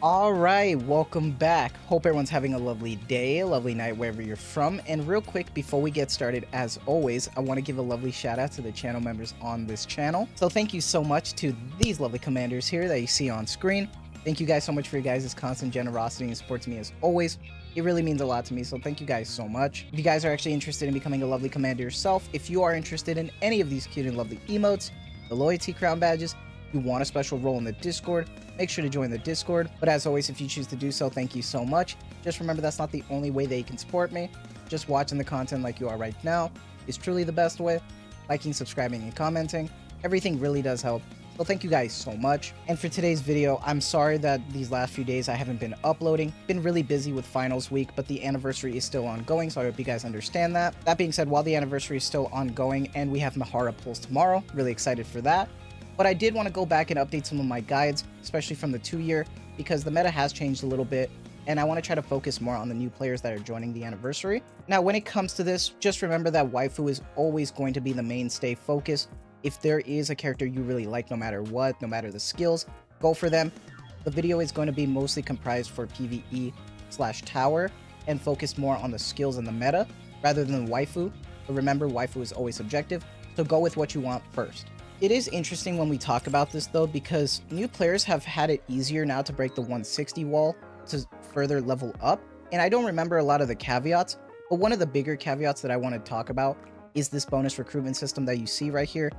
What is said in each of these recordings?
All right, welcome back. Hope everyone's having a lovely day, a lovely night wherever you're from. And real quick, before we get started, as always, I want to give a lovely shout out to the channel members on this channel. So thank you so much to these lovely commanders here that you see on screen. Thank you guys so much for your guys' constant generosity and support to me as always. It really means a lot to me, so thank you guys so much. If you guys are actually interested in becoming a lovely commander yourself, if you are interested in any of these cute and lovely emotes, the loyalty crown badges, you want a special role in the Discord, make sure to join the Discord. But as always, if you choose to do so, thank you so much. Just remember that's not the only way that you can support me. Just watching the content like you are right now is truly the best way. Liking, subscribing, and commenting, everything really does help. So thank you guys so much. And for today's video, I'm sorry that these last few days I haven't been uploading. Been really busy with finals week, but the anniversary is still ongoing, so I hope you guys understand that. That being said, while the anniversary is still ongoing and we have Mahara pulls tomorrow, really excited for that. But I did want to go back and update some of my guides, especially from the 2-year, because the meta has changed a little bit, and I want to try to focus more on the new players that are joining the anniversary. Now, when it comes to this, just remember that waifu is always going to be the mainstay focus. If there is a character you really like, no matter what, no matter the skills, go for them. The video is going to be mostly comprised for PvE/tower and focus more on the skills and the meta rather than waifu. But remember, waifu is always subjective, so go with what you want first. It is interesting when we talk about this though, because new players have had it easier now to break the 160 wall to further level up. And I don't remember a lot of the caveats, but one of the bigger caveats that I want to talk about is this bonus recruitment system that you see right here.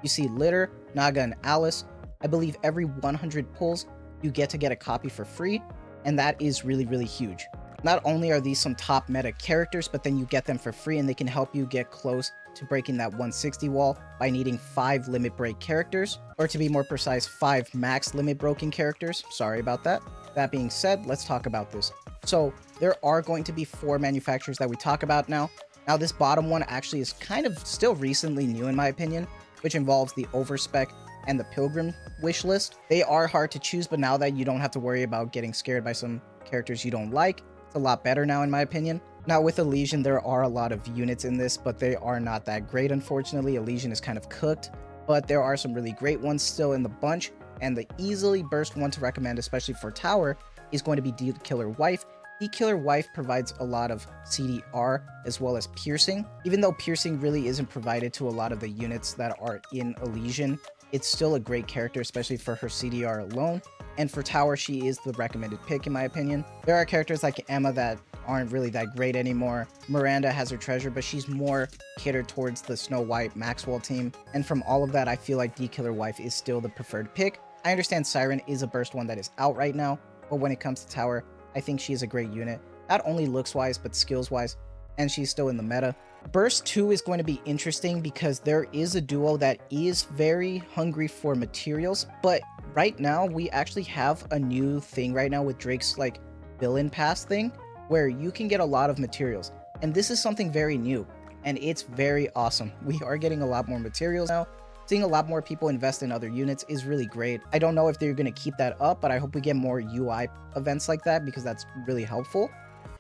You see Litter, Naga, and Alice. I believe every 100 pulls, you get to get a copy for free, and that is really, really huge. Not only are these some top meta characters, but then you get them for free and they can help you get close to breaking that 160 wall by needing 5 limit break characters, or to be more precise, 5 max limit broken characters. Sorry about that. That being said, let's talk about this. So there are going to be 4 manufacturers that we talk about now. Now this bottom one actually is kind of still recently new in my opinion, which involves the Overspec and the Pilgrim Wishlist. They are hard to choose, but now that you don't have to worry about getting scared by some characters you don't like, it's a lot better now in my opinion. Now with Elysion, there are a lot of units in this, but they are not that great unfortunately. Elysion is kind of cooked, but there are some really great ones still in the bunch, and the easily burst one to recommend, especially for tower, is going to be D-Killer Wife. D-Killer Wife provides a lot of CDR as well as piercing. Even though piercing really isn't provided to a lot of the units that are in Elysion, it's still a great character, especially for her CDR alone. And for tower, she is the recommended pick in my opinion. There are characters like Emma that aren't really that great anymore. Miranda has her treasure, but she's more catered towards the Snow White Maxwell team. And from all of that, I feel like D-Killer Wife is still the preferred pick. I understand Siren is a burst one that is out right now, but when it comes to tower, I think she is a great unit. Not only looks-wise, but skills-wise, and she's still in the meta. Burst 2 is going to be interesting because there is a duo that is very hungry for materials, but right now we actually have a new thing right now with Drake's like villain pass thing, where you can get a lot of materials, and this is something very new and it's very awesome. We are getting a lot more materials now. Seeing a lot more people invest in other units is really great. I don't know if they're going to keep that up, but I hope we get more UI events like that because that's really helpful.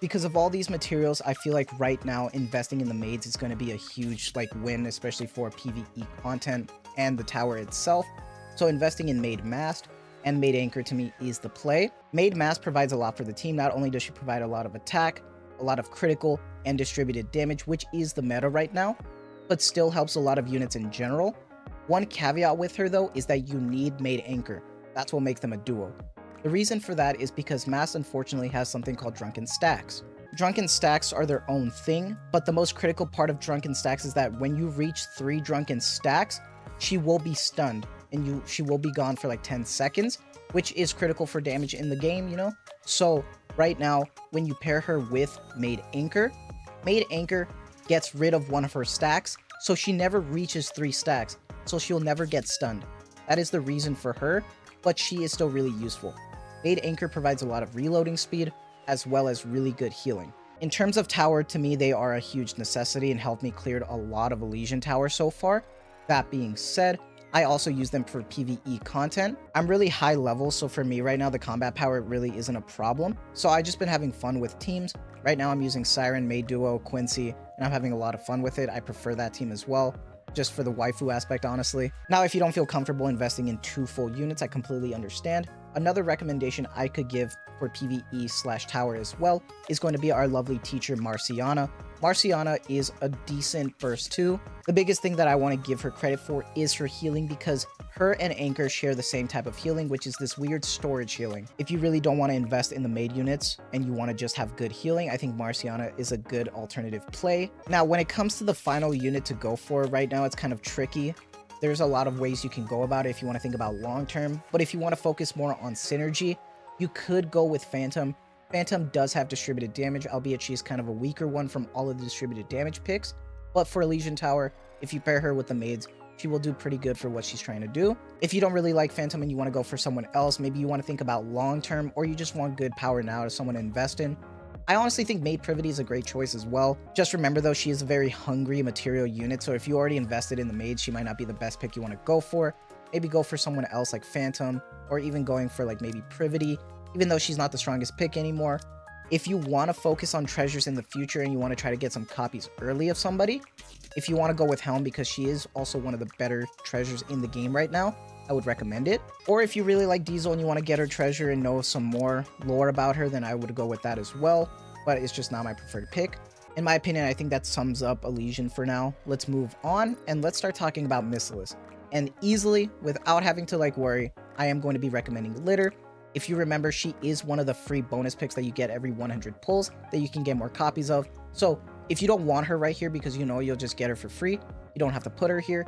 Because of all these materials, I feel like right now investing in the maids is going to be a huge like win, especially for PvE content and the tower itself. So investing in Maid Mast and Maid Anchor to me is the play. Maid Mast provides a lot for the team. Not only does she provide a lot of attack, a lot of critical and distributed damage, which is the meta right now, but still helps a lot of units in general. One caveat with her though is that you need Maid Anchor. That's what makes them a duo. The reason for that is because Mast unfortunately has something called Drunken Stacks. Drunken Stacks are their own thing, but the most critical part of Drunken Stacks is that when you reach 3 Drunken Stacks, she will be stunned and she will be gone for like 10 seconds, which is critical for damage in the game, you know? So right now, when you pair her with Maid Anchor gets rid of one of her stacks, so she never reaches 3 stacks, so she'll never get stunned. That is the reason for her, but she is still really useful. Maid Anchor provides a lot of reloading speed, as well as really good healing. In terms of tower, to me, they are a huge necessity and helped me clear a lot of Elysion Tower so far. That being said, I also use them for PvE content. I'm really high level, so for me right now, the combat power really isn't a problem. So I've just been having fun with teams. Right now I'm using Siren, Maid Duo, Quincy, and I'm having a lot of fun with it. I prefer that team as well. just for the waifu aspect, honestly. Now, if you don't feel comfortable investing in 2 full units, I completely understand. Another recommendation I could give for PvE/tower as well is going to be our lovely teacher Marciana. Marciana is a decent burst 2. The biggest thing that I want to give her credit for is her healing, because her and Anchor share the same type of healing, which is this weird storage healing. If you really don't want to invest in the maid units and you want to just have good healing, I think Marciana is a good alternative play. Now, when it comes to the final unit to go for right now, it's kind of tricky. There's a lot of ways you can go about it if you want to think about long term, but if you want to focus more on synergy, you could go with Phantom. Phantom does have distributed damage, albeit she's kind of a weaker one from all of the distributed damage picks, but for Elysion Tower, if you pair her with the maids, she will do pretty good for what she's trying to do. If you don't really like Phantom and you want to go for someone else, maybe you want to think about long term, or you just want good power now to someone to invest in, I honestly think Maid Privity is a great choice as well. Just remember though, she is a very hungry material unit, so if you already invested in the maid, she might not be the best pick you want to go for. Maybe go for someone else like Phantom, or even going for like maybe Privity, even though she's not the strongest pick anymore. If you want to focus on treasures in the future and you want to try to get some copies early of somebody, if you want to go with Helm because she is also one of the better treasures in the game right now, I would recommend it. Or if you really like Diesel and you want to get her treasure and know some more lore about her, then I would go with that as well, but it's just not my preferred pick. In my opinion, I think that sums up Elysion for now. Let's move on and let's start talking about Missilis. And easily, without having to like worry, I am going to be recommending Litter. If you remember, she is one of the free bonus picks that you get every 100 pulls that you can get more copies of. So if you don't want her right here because you know you'll just get her for free, you don't have to put her here,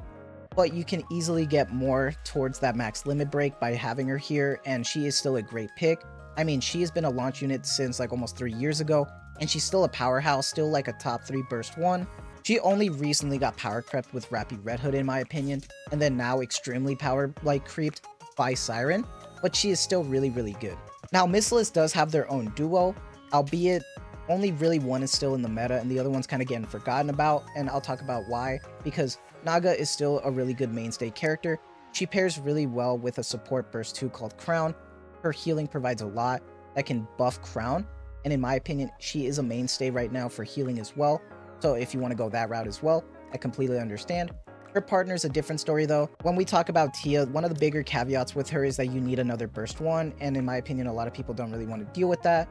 but you can easily get more towards that max limit break by having her here, and she is still a great pick. I mean, she has been a launch unit since like almost 3 years ago, and she's still a powerhouse, still like a top 3 burst 1. She only recently got power crept with Rappy Red Hood in my opinion, and then now extremely power like creeped by Siren, but she is still really, really good. Now, Missilis does have their own duo, albeit only really one is still in the meta and the other one's kind of getting forgotten about, and I'll talk about why. Because Naga is still a really good mainstay character. She pairs really well with a support burst 2 called Crown. Her healing provides a lot that can buff Crown, and in my opinion, she is a mainstay right now for healing as well. So if you want to go that route as well, I completely understand. Her partner's a different story though. When we talk about Tia, one of the bigger caveats with her is that you need another burst 1, and in my opinion, a lot of people don't really want to deal with that.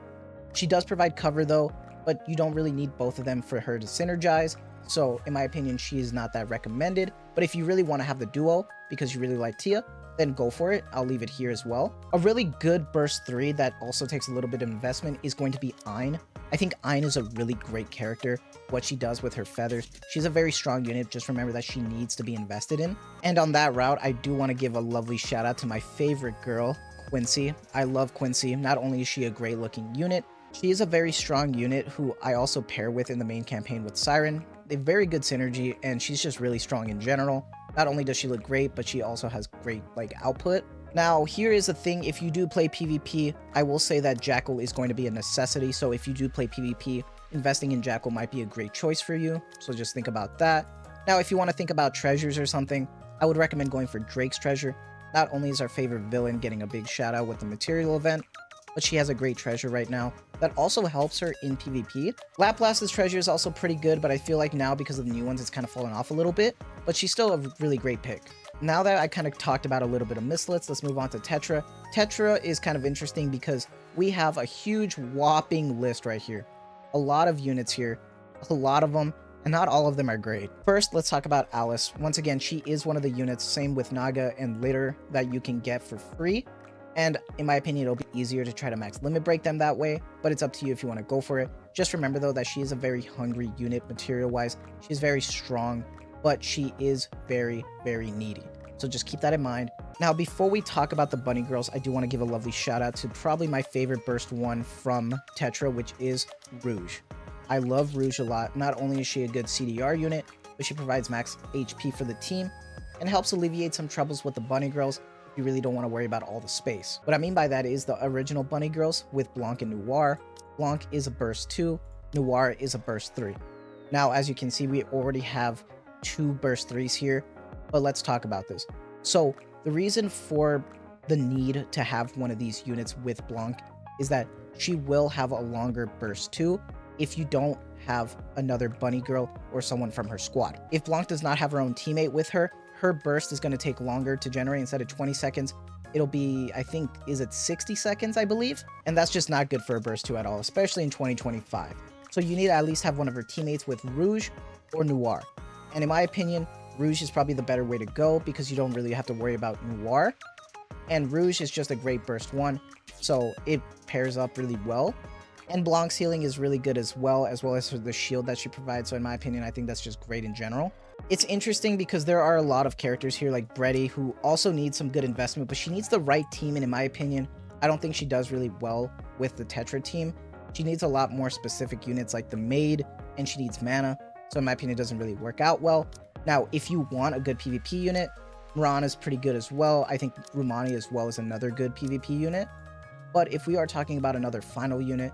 She does provide cover though, but you don't really need both of them for her to synergize. So in my opinion, she is not that recommended. But if you really want to have the duo because you really like Tia, then go for it. I'll leave it here as well. A really good burst 3 that also takes a little bit of investment is going to be Ayn. I think Ayn is a really great character. What she does with her feathers, she's a very strong unit. Just remember that she needs to be invested in. And on that route, I do want to give a lovely shout out to my favorite girl, Quincy. I love Quincy. Not only is she a great looking unit, she is a very strong unit who I also pair with in the main campaign with Siren. They have very good synergy, and she's just really strong in general. Not only does she look great, but she also has great like output. Now, here is the thing. If you do play PvP, I will say that Jackal is going to be a necessity. So if you do play PvP, investing in Jackal might be a great choice for you. So just think about that. Now, if you want to think about treasures or something, I would recommend going for Drake's treasure. Not only is our favorite villain getting a big shout out with the material event, but she has a great treasure right now that also helps her in PvP. Laplast's treasure is also pretty good, but I feel like now because of the new ones, it's kind of fallen off a little bit, but she's still a really great pick. Now that I kind of talked about a little bit of Missilis, let's move on to Tetra. Tetra is kind of interesting because we have a huge whopping list right here. A lot of units here, a lot of them, and not all of them are great. First, let's talk about Alice. Once again, she is one of the units, same with Naga and Litter, that you can get for free. And in my opinion, it'll be easier to try to max limit break them that way, but it's up to you if you want to go for it. Just remember though that she is a very hungry unit material wise. She's very strong, but she is very, very needy. So just keep that in mind. Now, before we talk about the bunny girls, I do want to give a lovely shout out to probably my favorite burst 1 from Tetra, which is Rouge. I love Rouge a lot. Not only is she a good CDR unit, but she provides max HP for the team and helps alleviate some troubles with the bunny girls. You really don't want to worry about all the space. What I mean by that is the original bunny girls with Blanc and Noir. Blanc is a burst 2, Noir is a burst 3. Now, as you can see, we already have 2 burst 3s here, but let's talk about this. So the reason for the need to have one of these units with Blanc is that she will have a longer burst 2, if you don't have another bunny girl or someone from her squad. If Blanc does not have her own teammate with her, her burst is going to take longer to generate. Instead of 20 seconds, it'll be, I think, is it 60 seconds, I believe? And that's just not good for a burst 2 at all, especially in 2025. So you need to at least have one of her teammates with Rouge or Noir. And in my opinion, Rouge is probably the better way to go because you don't really have to worry about Noir. And Rouge is just a great burst 1, so it pairs up really well. And Blanc's healing is really good as well as the shield that she provides. So in my opinion, I think that's just great in general. It's interesting because there are a lot of characters here like Breddy who also need some good investment, but she needs the right team. And in my opinion, I don't think she does really well with the Tetra team. She needs a lot more specific units like the Maid, and she needs mana. So in my opinion, it doesn't really work out well. Now, if you want a good PvP unit, Miran is pretty good as well. I think Rumani as well is another good PvP unit. But if we are talking about another final unit,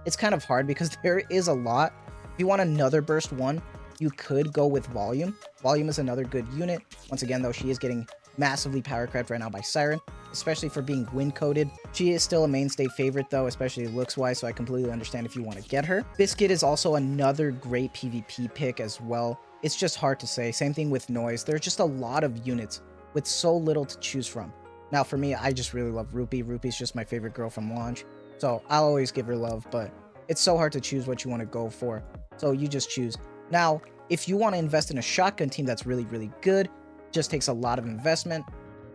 it's kind of hard because there is a lot. If you want another burst 1, you could go with Volume. Volume is another good unit. Once again, though, she is getting massively power crept right now by Siren, especially for being wind coated. She is still a mainstay favorite though, especially looks wise, so I completely understand if you want to get her. Biscuit is also another great PvP pick as well. It's just hard to say. Same thing with Noise. There's just a lot of units with so little to choose from. Now for me, I just really love Rupee. Rupee's just my favorite girl from launch, so I'll always give her love, but it's so hard to choose what you want to go for, so you just choose. Now, if you want to invest in a shotgun team that's really, really good, just takes a lot of investment,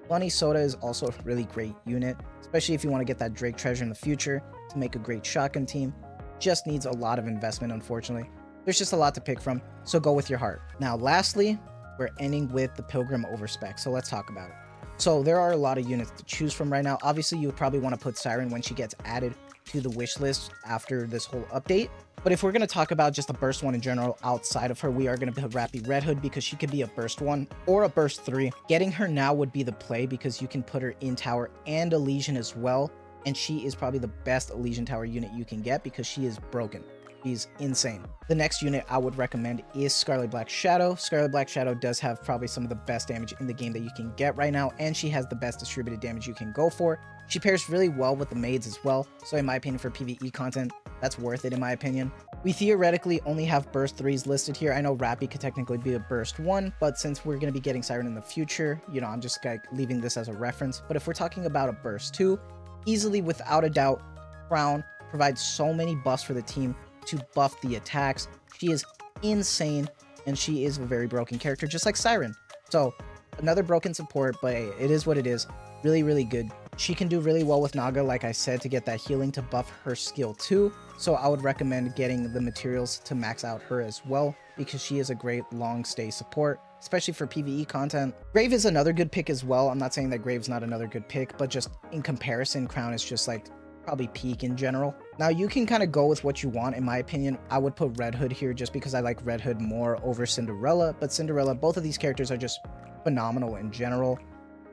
Bunny Soda is also a really great unit, especially if you want to get that Drake treasure in the future to make a great shotgun team. Just needs a lot of investment, unfortunately. There's just a lot to pick from, so go with your heart. Now, lastly, we're ending with the Pilgrim Overspec, so let's talk about it. So there are a lot of units to choose from right now. Obviously, you would probably want to put Siren when she gets added to the wish list after this whole update. But if we're going to talk about just a burst 1 in general outside of her, we are going to put Rappy Red Hood because she could be a burst 1 or a burst 3. Getting her now would be the play because you can put her in tower and Elysion as well. And she is probably the best Elysion tower unit you can get because she is broken. She's insane. The next unit I would recommend is Scarlet Black Shadow. Scarlet Black Shadow does have probably some of the best damage in the game that you can get right now, and she has the best distributed damage you can go for. She pairs really well with the Maids as well, so in my opinion for PvE content, that's worth it in my opinion. We theoretically only have burst 3s listed here. I know Rappy could technically be a burst 1, but since we're going to be getting Siren in the future, you know, I'm just like leaving this as a reference. But if we're talking about a burst 2, easily without a doubt, Crown provides so many buffs for the team to buff the attacks. She is insane, and she is a very broken character, just like Siren. So another broken support, but hey, it is what it is. Really, really good. She can do really well with Naga, like I said, to get that healing to buff her skill too. So I would recommend getting the materials to max out her as well, because she is a great long stay support, especially for PvE content. Grave is another good pick as well. I'm not saying that Grave's not another good pick, but just in comparison, Crown is just like probably peak in general. Now you can kind of go with what you want. In my opinion, I would put Red Hood here just because I like Red Hood more over Cinderella, but Cinderella, both of these characters are just phenomenal in general,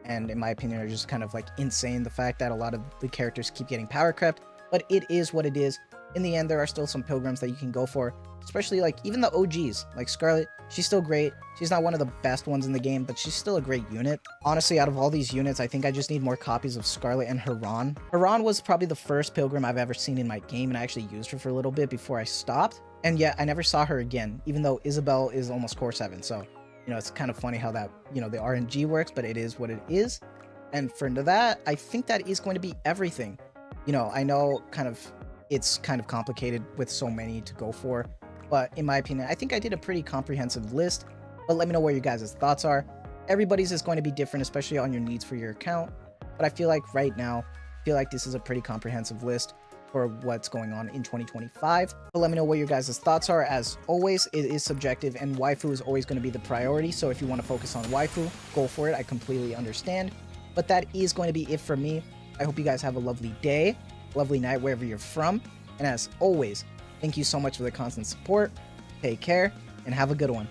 and in my opinion are just kind of like insane. The fact that a lot of the characters keep getting power crept, but it is what it is. In the end, there are still some Pilgrims that you can go for, especially like even the OGs like Scarlet. She's still great. She's not one of the best ones in the game, but she's still a great unit. Honestly, out of all these units, I think I just need more copies of Scarlet and Haran. Haran was probably the first Pilgrim I've ever seen in my game, and I actually used her for a little bit before I stopped. And yet I never saw her again, even though Isabel is almost core 7. So, you know, it's kind of funny how that, you know, the RNG works, but it is what it is. And for that, I think that is going to be everything. You know, I know it's kind of complicated with so many to go for, but in my opinion, I think I did a pretty comprehensive list. But let me know what your guys' thoughts are. Everybody's is going to be different, especially on your needs for your account. But I feel like right now, this is a pretty comprehensive list for what's going on in 2025. But let me know what your guys' thoughts are. As always, it is subjective, and waifu is always going to be the priority. So if you want to focus on waifu, go for it. I completely understand. But that is going to be it for me. I hope you guys have a lovely day, lovely night, wherever you're from. And as always, thank you so much for the constant support. Take care and have a good one.